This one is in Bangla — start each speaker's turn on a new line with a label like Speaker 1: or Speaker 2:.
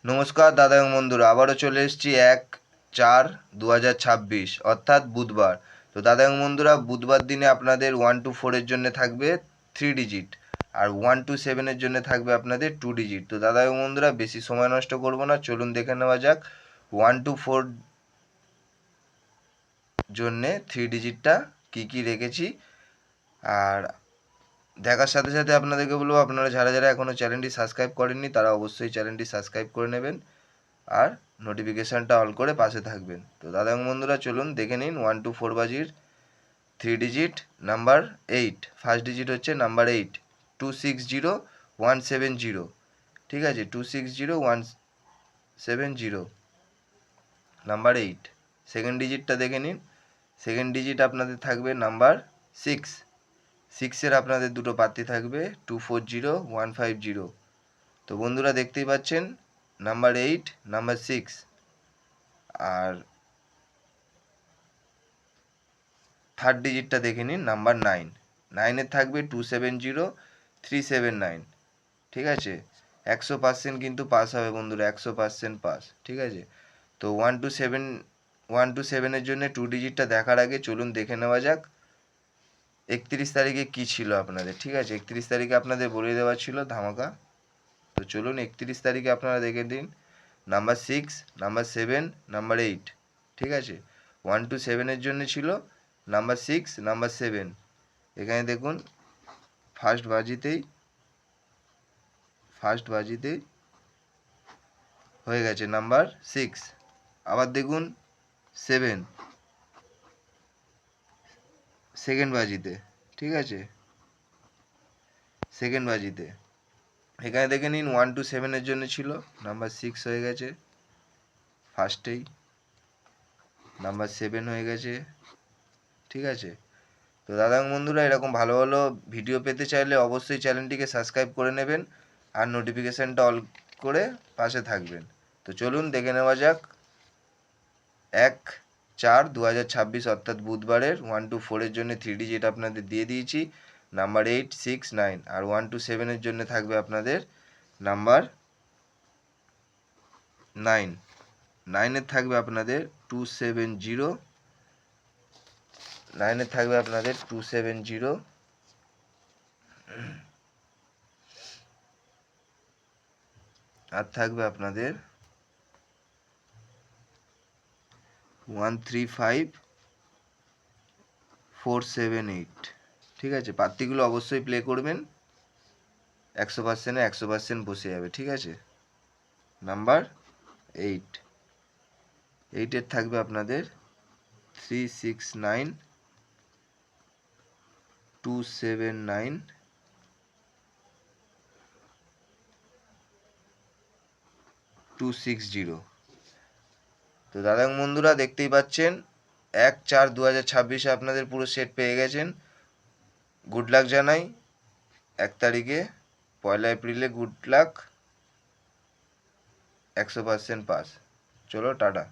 Speaker 1: নমস্কার দাদা এবং বন্ধুরা, আবারও চলে এসেছি 1/4/2026 অর্থাৎ বুধবার। তো দাদা এবং বন্ধুরা, বুধবার দিনে আপনাদের 1 to 4-এর জন্য থাকবে 3 ডিজিট, আর 1 to 7-এর জন্য থাকবে আপনাদের 2 ডিজিট। তো দাদা এবং বন্ধুরা, বেশি সময় নষ্ট করব না, চলুন দেখে নেওয়া যাক 1 to 4 জন্যে 3 ডিজিটটা কী কী রেখেছি। আর দেখার সাথে সাথে আপনাদেরকে বলবো, আপনারা যারা যারা এখনও চ্যানেলটি সাবস্ক্রাইব করেননি তারা অবশ্যই চ্যানেলটি সাবস্ক্রাইব করে নেবেন আর নোটিফিকেশানটা অল করে পাশে থাকবেন। তো দাদা এবং বন্ধুরা, চলুন দেখে নিন 1 to 4 বাজির 3 ডিজিট নাম্বার 8। ফার্স্ট ডিজিট হচ্ছে নাম্বার 8, 260170। ঠিক আছে, 260170 নাম্বার 8। সেকেন্ড ডিজিটটা দেখে নিন। সেকেন্ড ডিজিট আপনাদের থাকবে নাম্বার 6। 6-এর আপনাদের দুটো পাত্তি থাকবে 240150। তো বন্ধুরা, দেখতেই পাচ্ছেন নাম্বার 8, নাম্বার 6। আর থার্ড ডিজিটটা দেখে নিন, নাম্বার 9। 9-এর থাকবে 270379। ঠিক আছে, 100% কিন্তু পাস হবে বন্ধুরা, 100% পাস। ঠিক আছে, তো 1 to 7 জন্য 2 ডিজিটটা দেখার আগে চলুন দেখে নেওয়া যাক 31 তারিখে কী ছিল আপনাদের। ঠিক আছে, 31 তারিখে আপনাদের বলে দেওয়া ছিল ধামাকা। তো চলুন 31 তারিখে আপনারা দেখে দিন নাম্বার 6, নাম্বার 7, নাম্বার 8। ঠিক আছে, 1 to 7-এর জন্য ছিল নাম্বার 6, নাম্বার 7। এখানে দেখুন ফার্স্ট বাজিতেই হয়ে গেছে নাম্বার 6। আবার দেখুন 7 সেকেন্ড বাজিতে। ঠিক আছে, সেকেন্ড বাজিতে এখানে দেখে নিন 1 to 7-এর জন্য ছিল নাম্বার 6 হয়ে গেছে ফার্স্টেই, নাম্বার 7 হয়ে গেছে। ঠিক আছে, তো দাদা বন্ধুরা, এরকম ভালো ভালো ভিডিও পেতে চাইলে অবশ্যই চ্যানেলটিকে সাবস্ক্রাইব করে নেবেন আর নোটিফিকেশানটা অল করে পাশে থাকবেন। তো চলুন দেখে নেওয়া যাক 1/4/2026 অর্থাৎ বুধবারের 1 to 4-এর জন্য 3 ডিজিট আপনাদের দিয়ে দিয়েছি নাম্বার 8, 6, 9। আর 1 to 7-এর জন্য থাকবে আপনাদের নাম্বার 9। 9-এর থাকবে আপনাদের 270। 9-এর থাকবে আপনাদের 270। আর থাকবে আপনাদের 135478। ঠিক আছে, পাত্তিগুলো অবশ্যই প্লে করবেন, 100%-এ 100% বসে যাবে। ঠিক আছে, নাম্বার 8। 8-এর থাকবে আপনাদের 369 279 260। তো দাদা বন্ধুরা, দেখতেই পাচ্ছেন 1/4/2026-এ আপনাদের পুরো সেট পেয়ে গেছেন। গুড লাক জানাই 1 তারিখে, 1 এপ্রিলে গুড লাক, 100% পাস। চলো টাটা।